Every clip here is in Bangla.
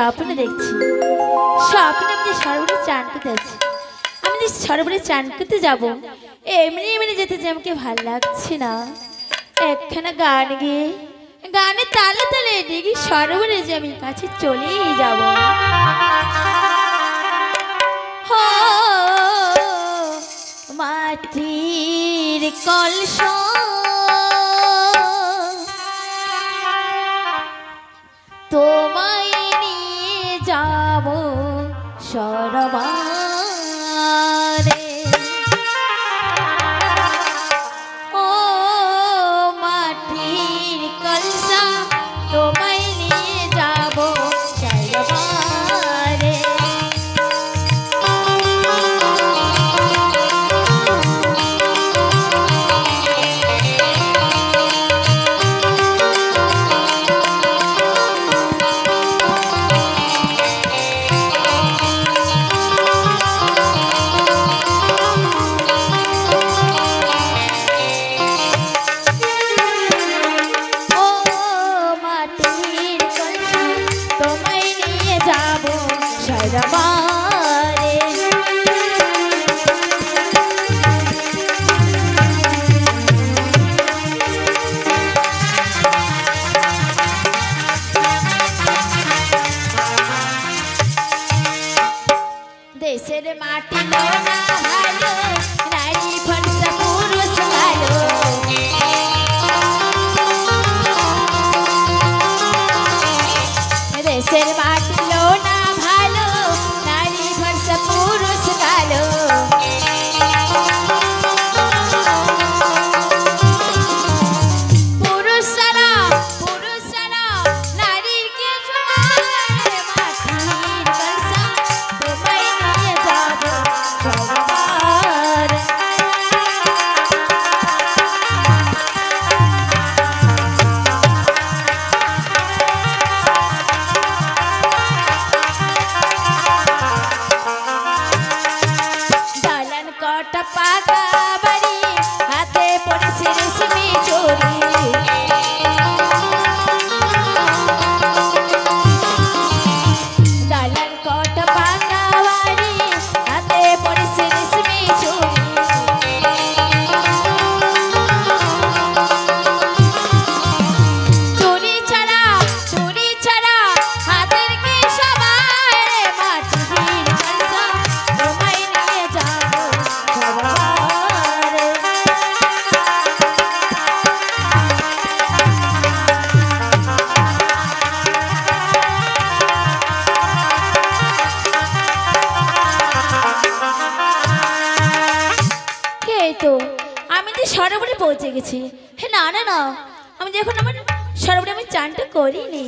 স্বপ্ন দেখছি, স্বপ্নে আমি যে সরোবরে চান করতে যাচ্ছি। আমি যে সরোবরে চান করতে যাবো, এমনি এমনি যেতে যে আমাকে ভাল লাগছে না। একখানা গান গেয়ে গানে তালে তালে ডিগি সরোবরে যে আমি কাছে চলেই যাব। মাটির কলস তোমায় নিয়ে যাব সরোবরে। ও মাটির কলস তোমায় নিয়ে যাব সরোবরে। দেশের মাটি লোনা ভালো, নারী ফর্সা পুরুষ ভালো। দেশের মাটি লোনা ভালো, নারী ফর্সা পুরুষ ভালো। সরোবরে পৌঁছে গেছি। হ্যাঁ, না না না, আমি দেখুন আমার সরোবরে আমি চানটা করিনি।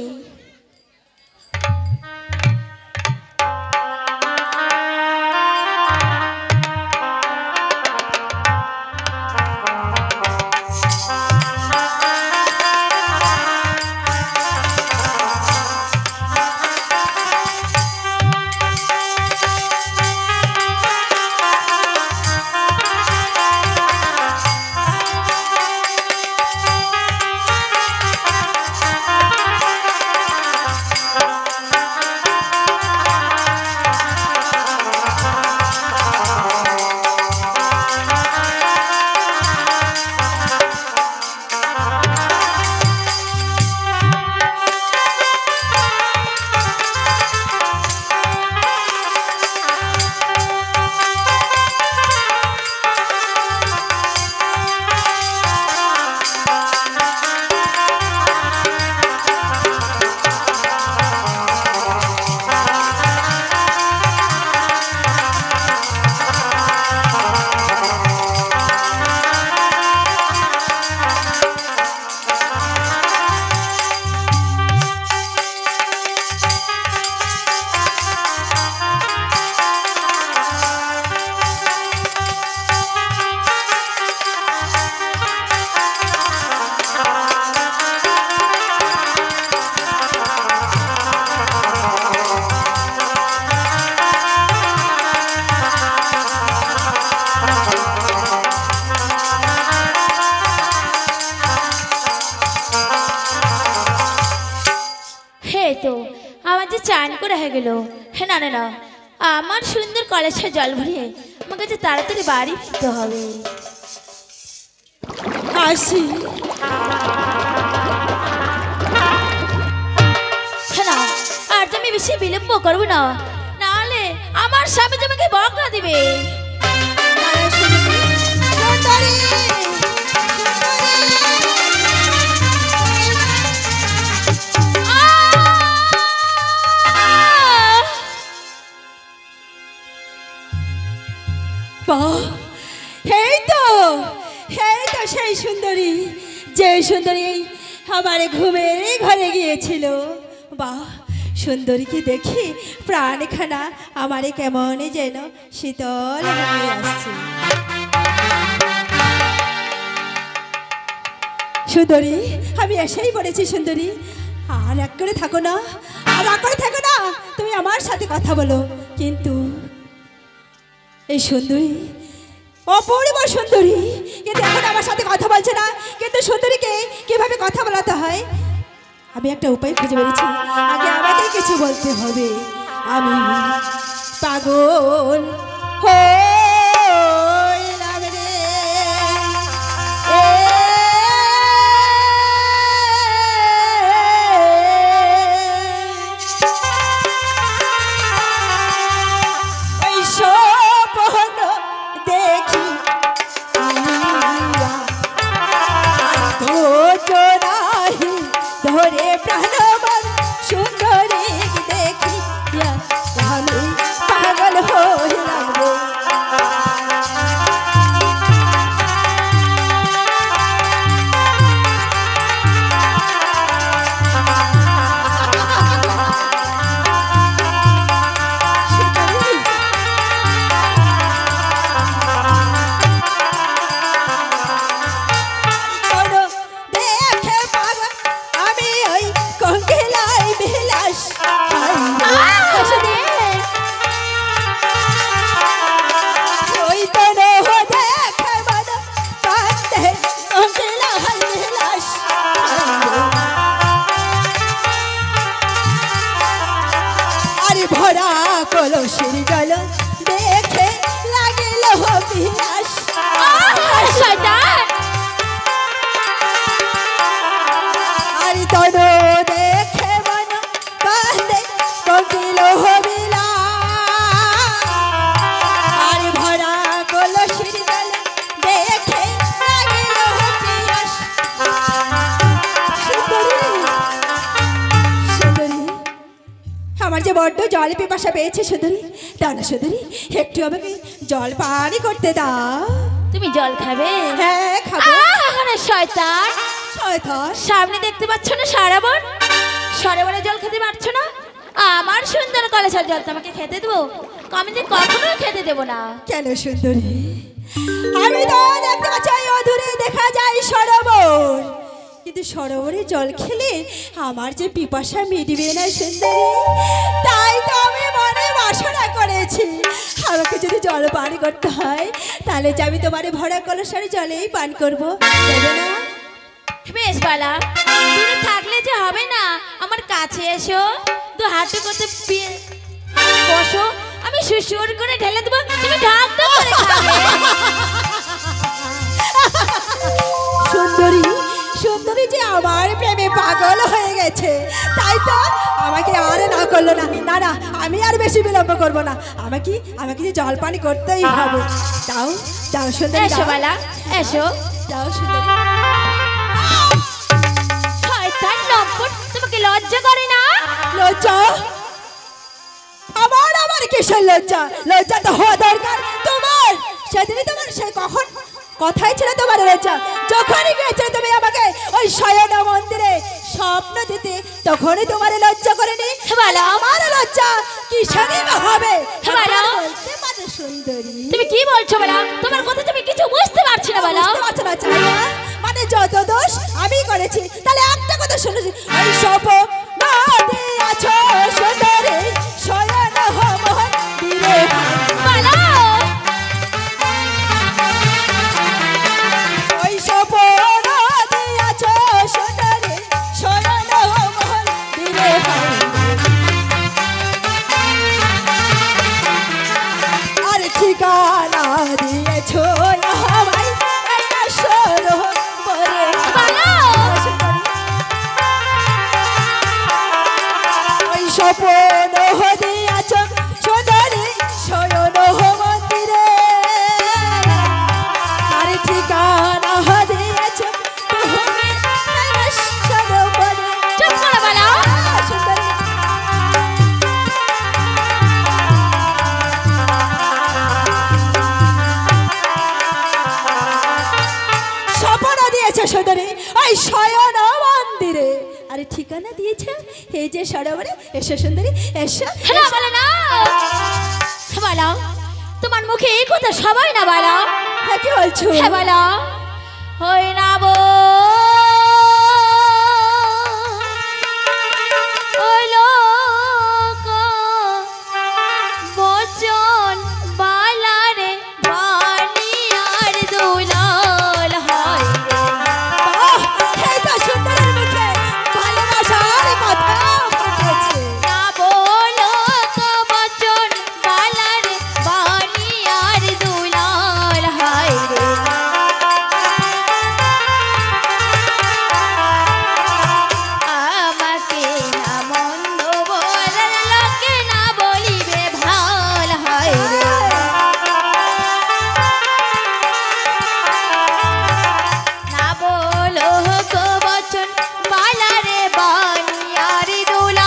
চান করে হয়ে গেল। হ্যাঁ, না না না, আমার সুন্দর কলসে জল ভরিয়ে আমাকে যে তাড়াতাড়ি বাড়ি ফিরতে হবে। আসি। হ্যাঁ না, আর তুমি বেশি বিলম্ব করবো না, নাহলে আমার স্বামী তোমাকে বকা দিবে। এই তো সেই সুন্দরী, যে সুন্দরী আমার ঘুমের ঘরে গিয়েছিল। বাহ, সুন্দরীকে দেখি প্রাণখানা আমারে কেমন যেন শীতল হয়ে আসছে। সুন্দরী, আমি এসেই পড়েছি। সুন্দরী, আর এক করে থাকো না, আর এক করে থাকো না, তুমি আমার সাথে কথা বলো। কিন্তু এই সুন্দরী, অপূর্ব সুন্দরী, কিন্তু এখন আমার সাথে কথা বলছে না। কিন্তু সুন্দরীকে কিভাবে কথা বলাতে হয় আমি একটা উপায় খুঁজে পেয়েছি। আগে আমাকে কিছু বলতে হবে। আমি পাগল হইলাম রে, ওই স্বপ্ন দেখি ধরে প্রাণবন সুন্দরী দেখি আমি পাগল হইলাম রে। ভরা কলসির জল দেখে লাগিল বিলাস। আর তন দেখে মন কান্দে কপিল বিলাস। আর ভরা কলসির জল দেখে লাগিল বিলাস। আমার যে বড্ড জল পিপাসা পেয়েছে সুন্দরী, দাঁড়া সুন্দরী, একটু আমাকে জল পানি করতে দাও। তুমি জল খাবে? হ্যাঁ খাবো। শয়তান, শয়তান, সামনে দেখতে পাচ্ছ না সারাবন, সরোবরে জল খেতে পারছো না? আমার সুন্দর কলসের জল তোমাকে খেতে দেবো? আমি তো কখনো খেতে দেবো না। কেন সুন্দরী? আমি তো দেখতে পাচ্ছি অদূরে দেখা যায় সরোবর, কিন্তু সরোবরে জল খেলে আমার যে পিপাসা মিটবে না সুন্দরী। তাই তো আমি মনে বাসনা করেছি আমাকে যদি জল পান করতে হয় তাহলে যে আমি তোমার ভরা কলসের জলেই পান করবো, দেবে না? বেশ বালা, দূরে থাকলে যে হবে না, আমার কাছে এসো, তো হাঁটু করতে বসো, আমি সুর করে ঢেলে দেবো, তুমি ঢাক ঢাক করে খাবে। সুন্দরী, সুন্দরী যে আমার প্রেমে পাগল হয়ে গেছে, তাই তো আমাকে আর না করলো না। না না, আমি আর বেশি বিলম্ব করবো না, আমাকে যে জল পানি করতেই হবে। যাও যাও সুন্দরী, এসো বালা, এসো, যাও সুন্দরী। শয়তান নম্বর, তোমাকে লজ্জা করে না? লজ্জা? আমার কিসের লজ্জা? লজ্জা তো হওয়া দরকার তোমার। সেদিনই তোমার সে কখন কথাই ছিল তোমার লজ্জা, যখনই গিয়েছিলে তুমি আমাকে ওই শয়না মন্দিরে স্বপ্ন দিতে, তখনই তোমার লজ্জা করেনি? আমার লজ্জা কিসেরই হবে? সুন্দরী, তুমি কি বলছো বলা? তোমার কথা তুমি কিছু বুঝতে পারছি না বলা। বুঝতে পারছো না? মানে যত দোষ আমি করেছি, তাহলে একটা কথা শুনেছি, ওই স্বপ্ন আছো সুন্দরী শয়না মন্দিরে। বলো ওই স্বপ্ন আছো সুন্দরী শয়না মন্দিরে। গোপন দিয়াছ সুন্দরী শয়ন মন্দিরে আর ঠিকানা দিয়াছ তুমি সরোবরে। চুপ করে বলো। সুন্দরী স্বপ্ন দিয়েছে সুন্দরী ওই শয়ন মন্দিরে আর ঠিকানা দিয়েছে এই যে সরোবরে। এসো সুন্দরী এসো। হ্যালো বলো না, বলো তোমার মুখে এই কথা সবাই না বলো। হ্যাঁ কি বলছো? হ্যাঁ বলো। হই না বো ওই লোক বচন বালারে বানি আর দুলাল হয় রে। বাহ, এই তো সুন্দরীর মুখে ভালোবাসার কথা ফুটেছে। না বলো তো বচন বালারে বানি আর দুলাল হয় রে। আমাকে না মন্দ বলার লোকে না বলিবে ভাল হয় রে। না বলো গো বচন বালারে বানিয়ার দুলাল।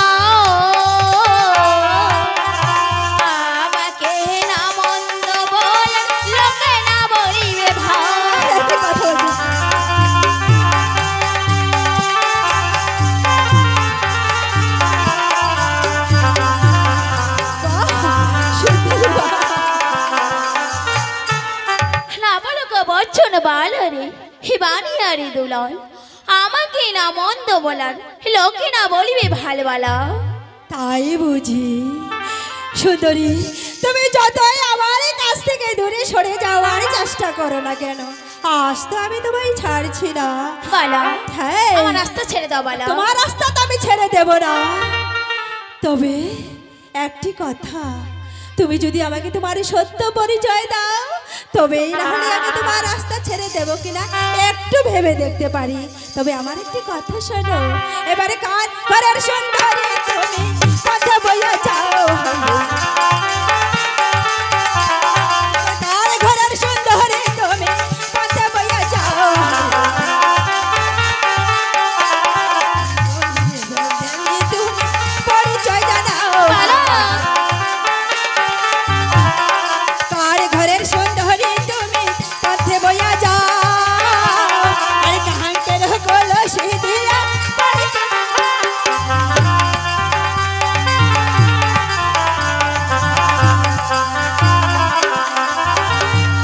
আমাকে না মন্দ বলার লোকে না বলিবে ভাল। একই কথা বলছিস। বাহ, সুন্দরী বাহ। না বলো গো বচন বালারে বানিয়ার দুলাল। আমাকে না মন্দ বলার লোকে না বলিবে ভাল বালা। তাই বুঝি সুন্দরী তুমি যতই আমার কাছ থেকে দূরে সরে যাওয়ার চেষ্টা করো না কেন আজ তো আমি তোমায় ছাড়ছি না। বালা হ্যাঁ আমার রাস্তা ছেড়ে দাও বালা। তোমার রাস্তা তো আমি ছেড়ে দেব না, তবে একটি কথা, তুমি যদি আমাকে তোমার সত্য পরিচয় দাও তবেই না হলে আমি তোমার রাস্তা ছেড়ে দেবো কিনা একটু ভেবে দেখতে পারি। তবে আমার একটি কথা শোনো, এবারে কার ঘরের সুন্দরী তুমি কথা বইয়া যাও। কার ঘরের সুন্দরী তুমি কথা বইয়া যাও। তুমি পরিচয় জানাও। বালা কার ঘরের সুন্দরী তুমি পথে বইয়া যাও। আর কাহান্তের কলসি দিয়া পরিচয়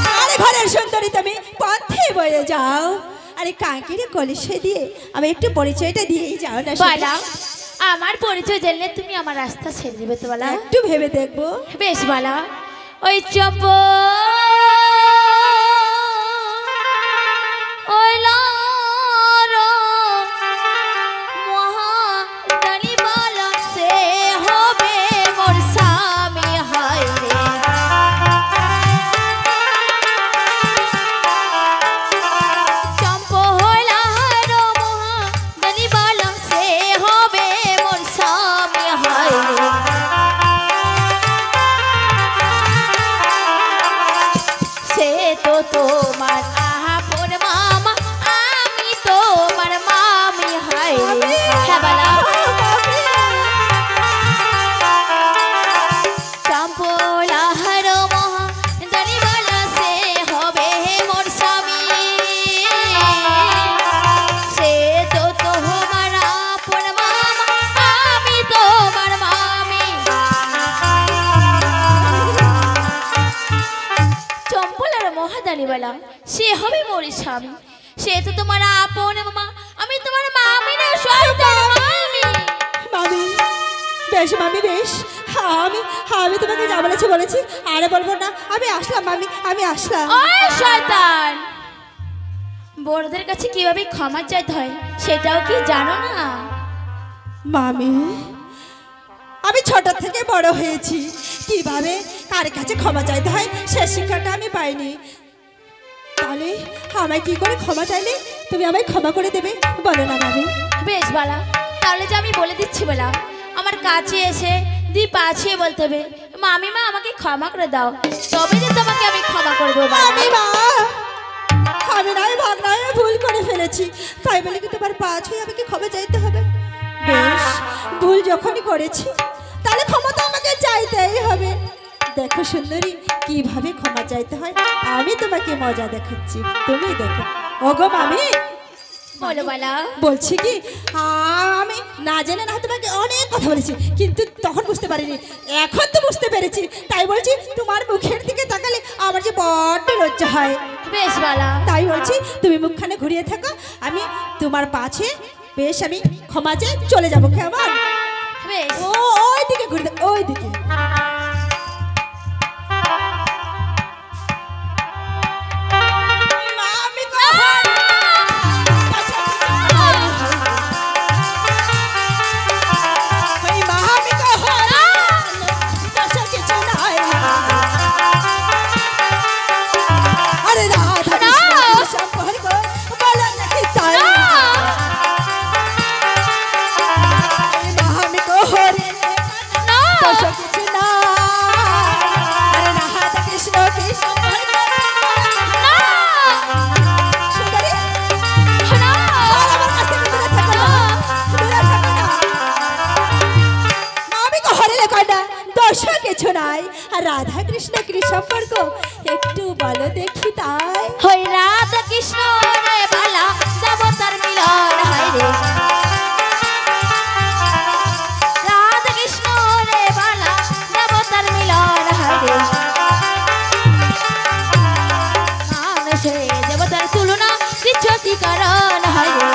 কার ঘরের সুন্দরী তুমি পথে বইয়া যাও। আরে কাকের কলসি দিয়ে আমি একটু পরিচয়টা দিয়েই যাও না সুন্দরী? বালা আমার পরিচয় জানলে তুমি আমার রাস্তা ছেড়ে দিবে তো বালা। একটু ভেবে দেখবো। বেশ বালা। ওই চপ ওই লার মহাদানি বালা সে হবে মোর স্বামী হয় রে। চম্পো হইলার মহাদানি বালা সে হবে মোর স্বামী হয় রে। সে তো তোমার আপন মামা, আমি তোমার মামি হায় রে। হ্যাঁ বালা। চম্পলাহার মহাদানি বালা সে হবে মোর স্বামী। সে তো তোমার আপন মামা, আমি তোমার মামি। চম্পলার মহাদানিবালা সে হবে মোর স্বামী। সে তো তোমার আপন মামা, আমি তোমার মামি না শয়তান মামি। মামি বেশ, মামি বেশ, আমি আমি তোমাকে যা বলেছি বলেছি, আরে বলবো না। আমি আসলাম মামি, আমি আসলাম। ওই শয়তান, বড়দের কাছে কিভাবে ক্ষমা চাইতে হয় সেটাও কি জানো না? মামি আমি ছোট থেকে বড় হয়েছি, কিভাবে কার কাছে ক্ষমা চাইতে হয় সে শিক্ষাটা আমি পাইনি। তাহলে আমায় কি করে ক্ষমা চাইলে তুমি আমায় ক্ষমা করে দেবে বলো না মামি? বেশ বালা, তাহলে যে আমি বলে দিচ্ছি বলা, আমার কাছে এসে দুই পা ছুঁয়ে বলতে হবে মামিমা আমাকে ক্ষমা করে দাও, তবে যে তোমাকে আমি ক্ষমা করে দেবো বালা। মামিমা, আমি নয় ভাগনায় ভুল করে ফেলেছি, তাই বলে কি তোমার পা ছুঁয়ে আমাকে ক্ষমা চাইতে হবে? বেশ, ভুল যখনই করেছি তাহলে ক্ষমা তো আমাকে চাইতেই হবে। দেখো সুন্দরী, কিভাবে ক্ষমা চাইতে হয় আমি তোমাকে মজা দেখাচ্ছি, তুমি দেখো। ওগো মামি, বলো বালা। বলছি কি, আমি না জেনে না তোমাকে অনেক কথা বলেছি, কিন্তু তখন বুঝতে পারিনি, এখন তো বুঝতে পেরেছি। তাই বলছি তোমার মুখের দিকে তাকালে আমার যে বড্ড লজ্জা হয়। বেশ বালা। তাই বলছি তুমি মুখখানে ঘুরিয়ে থাকো, আমি তোমার পাছে বেশ আমি ক্ষমা চেয়ে চলে যাবো, কেমন? বেশ। ওই দিকে ঘুরে থাকো, ওই দিকে। কিছু নাই, আর রাধা কৃষ্ণ কি সম্পর্ক একটু বলো দেখি। তাই হই রাধা কৃষ্ণ রে বালা, দেবতার মিলন হয় রে। রাধা কৃষ্ণ রে বালা, দেবতার মিলন হয় রে। মানুষে দেবতার তুলনা দিচ্ছ কি কারণ হয় রে।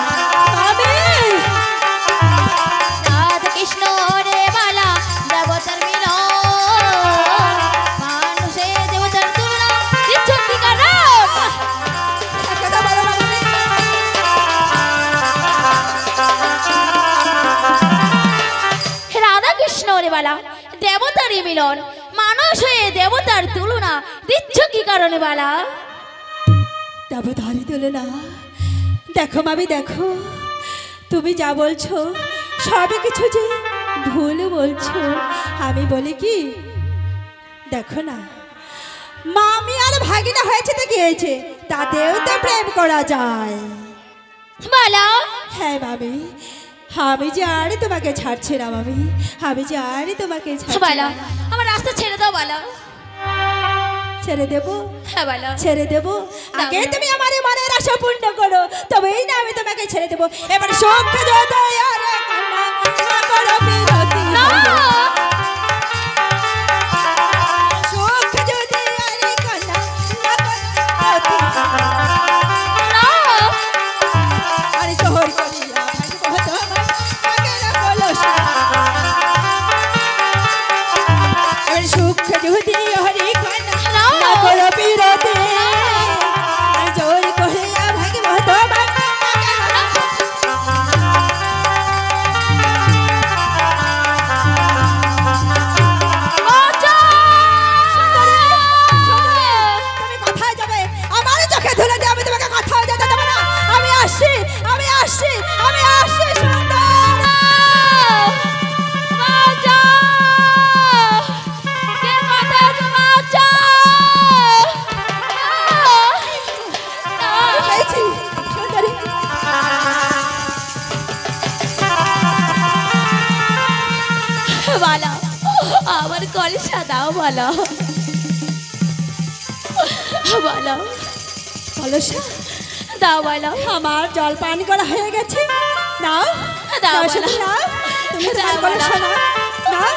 রাধা কৃষ্ণ রে বালা, দেবতার মিলন। দেবতারই মিলন, মানুষ হয়ে দেবতার তুলনা দিচ্ছ কি কারণে বালা? দেবতারই তুলনা? দেখো মামি দেখো, তুমি যা বলছো সব কিছু যে ভুল বলছো। আমি বলি কি, দেখো না, মামি আর ভাগিনা হয়েছে তো কি হয়েছে, তাতেও তো প্রেম করা যায় বালা। হ্যাঁ মামি, আমি যে আর তোমাকে ছাড়ছি না মামি, আমি যে আর তোমাকে ছাড়ছি বালা। না। আমার রাস্তা ছেড়ে দাও বালা। ছেড়ে দেবো? হ্যাঁ বালা। ছেড়ে দেবো? আগে তুমি আমার মনের আশা পূর্ণ করো, তবেই না আমি তোমাকে ছেড়ে দেবো। এবার সুখ যত আর কান্না না করো বিরতি। সুখ যদি আর কান্না না করো বিরতি। আরে শহর করিয়া ভাগবো তোমার আগের কলসা। এবার সুখ যদি আর কান্না না করো বিরতি। আর জোর করিয়া ভাগবো তোমার বালা। আমার কলসা দাও বালা। বালা কলসা দাও বালা। আমার জল পান করা হয়ে গেছে, নাও দাও কলসা বালা। নাও, তুমি দাও তোমার কলসা বালা। নাও, নাও।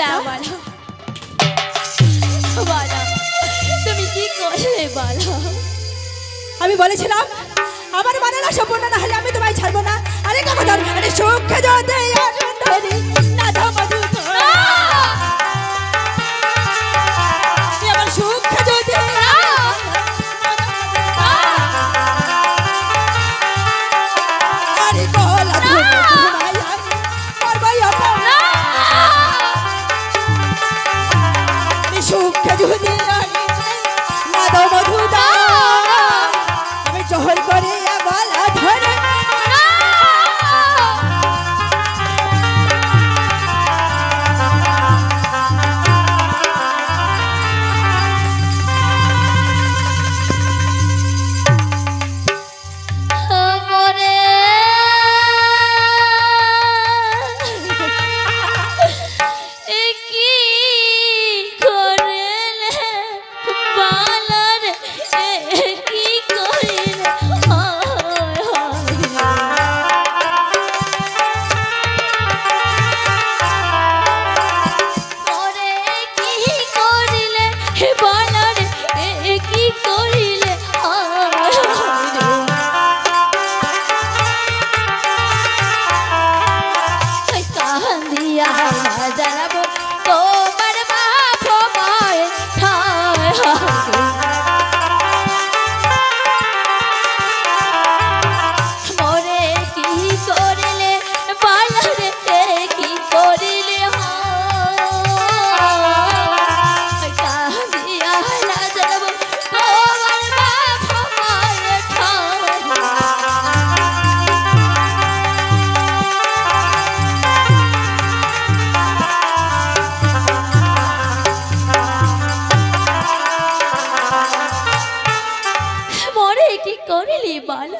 দাও বালা। বালা তুমি কি করলে বালা? আমি বলেছিলাম আমার মনের আশা পূর্ণ না হলে আমি তোমায় ছাড়বো না। আরে কথা, আরে সুখ যদি আর ধরি না ধমধু আমার সুখ যদি আরে গলা ধরে ঘুমাই আমি করবই আমি সুখ যদি না ধমধু আমি জহর করে গলা ধরে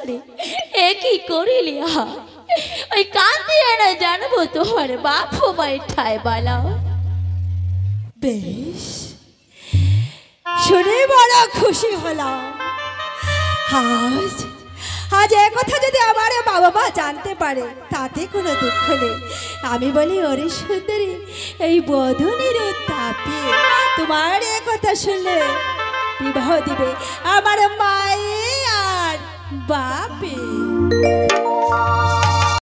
করে এ কি করিলি ওই কান্দিয়ে না জানবো তোমার বাপ মায়ের ঠায় বালাও। বেশ, শুনে বড় খুশি হলাম। আজ আজ এ কথা যদি আমার বাবা মা জানতে পারে তাতে কোনো দুঃখ নেই। আমি বলি ওরে সুন্দরী, এই বধূনির তাপে তোমার এ কথা শুনলে বিবাহ দিবে আমার মায়ে আর বাপে।